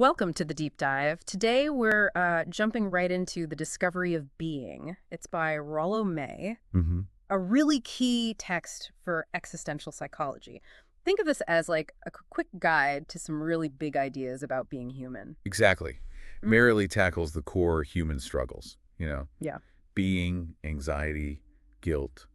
Welcome to the deep dive. Today we're jumping right into The Discovery of Being. It's by Rollo May, Hmm. a really key text for existential psychology. Think of this as like a quick guide to some really big ideas about being human. Exactly. Mm, Merrily tackles the core human struggles, yeah, being, anxiety, guilt,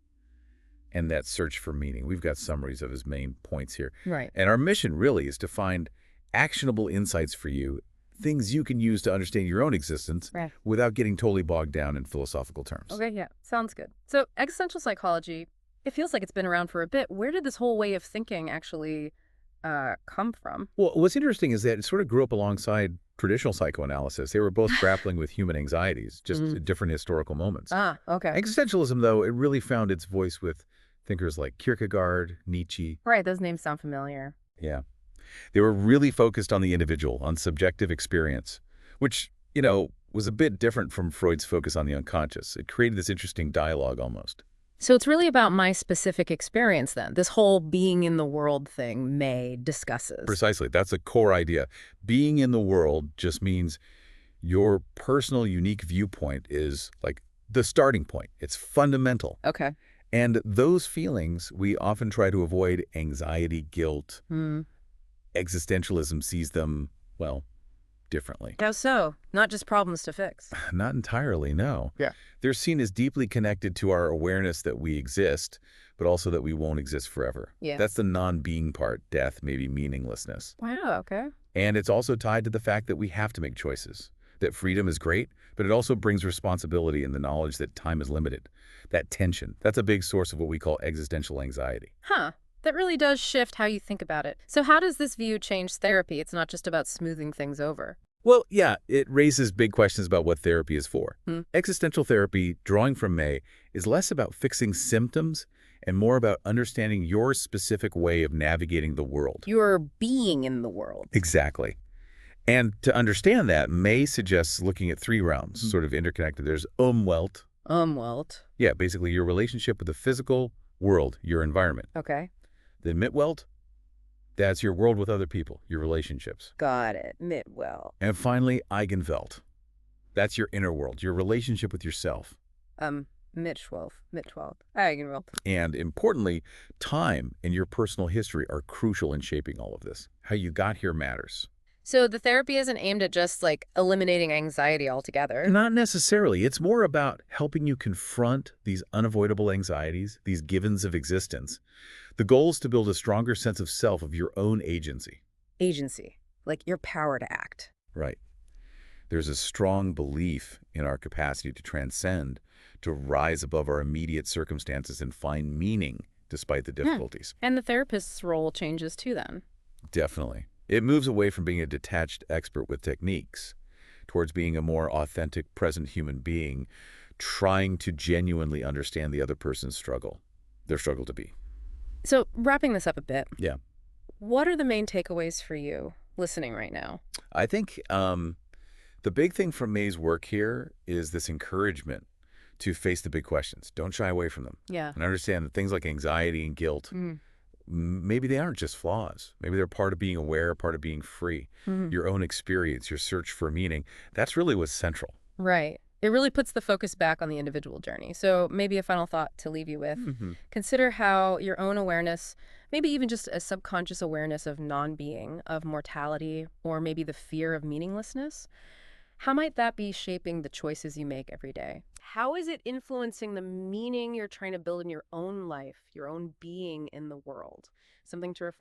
and that search for meaning. We've got summaries of his main points here. right. And our mission really is to find actionable insights for you, things you can use to understand your own existence Right. without getting totally bogged down in philosophical terms. Okay, yeah, sounds good. So existential psychology, it feels like it's been around for a bit. Where did this whole way of thinking actually come from? Well, what's interesting is that it sort of grew up alongside traditional psychoanalysis. They were both grappling with human anxieties, just Mhm. at different historical moments. Ah, okay. Existentialism, though, it really found its voice with thinkers like Kierkegaard, Nietzsche. Right, those names sound familiar. Yeah. They were really focused on the individual, on subjective experience, which, was a bit different from Freud's focus on the unconscious. It created this interesting dialogue almost. So it's really about my specific experience then. This whole being in the world thing May discusses. Precisely. That's a core idea. Being in the world just means your personal, unique viewpoint is like the starting point. It's fundamental. Okay. And those feelings, we often try to avoid anxiety, guilt. Hmm. Existentialism sees them, well, differently. How so? Not just problems to fix. Not entirely, no. Yeah. They're seen as deeply connected to our awareness that we exist, but also that we won't exist forever. Yeah. That's the non-being part, death, maybe meaninglessness. Wow, okay. And it's also tied to the fact that we have to make choices, that freedom is great, but it also brings responsibility and the knowledge that time is limited. That tension, that's a big source of what we call existential anxiety. Huh. That really does shift how you think about it. So how does this view change therapy? It's not just about smoothing things over. Well, yeah, it raises big questions about what therapy is for. Hmm. Existential therapy, drawing from May, is less about fixing symptoms and more about understanding your specific way of navigating the world. You're being in the world. Exactly. And to understand that, May suggests looking at three realms, sort of interconnected. There's Umwelt. Welt. Yeah, basically your relationship with the physical world, your environment. Okay. The Mitwelt, that's your world with other people, your relationships. Got it. Mitwell. And finally, Eigenwelt. That's your inner world, your relationship with yourself. Mitschwolf. Mitschwolf. Eigenwelt. And importantly, time and your personal history are crucial in shaping all of this. How you got here matters. So the therapy isn't aimed at just like eliminating anxiety altogether. Not necessarily. It's more about helping you confront these unavoidable anxieties, these givens of existence. The goal is to build a stronger sense of self, of your own agency. Agency, like your power to act. Right. There's a strong belief in our capacity to transcend, to rise above our immediate circumstances and find meaning despite the difficulties. And the therapist's role changes too then. Definitely. It moves away from being a detached expert with techniques towards being a more authentic, present human being, trying to genuinely understand the other person's struggle, their struggle to be. So wrapping this up a bit, Yeah. what are the main takeaways for you listening right now? I think the big thing from May's work here is this encouragement to face the big questions. Don't shy away from them. Yeah. And understand that things like anxiety and guilt, maybe they aren't just flaws. Maybe they're part of being aware, part of being free. Mhm. Your own experience, your search for meaning, that's really what's central. Right. It really puts the focus back on the individual journey. So maybe a final thought to leave you with. Consider how your own awareness, maybe even just a subconscious awareness of non-being, of mortality, or maybe the fear of meaninglessness, how might that be shaping the choices you make every day? How is it influencing the meaning you're trying to build in your own life, your own being in the world? Something to reflect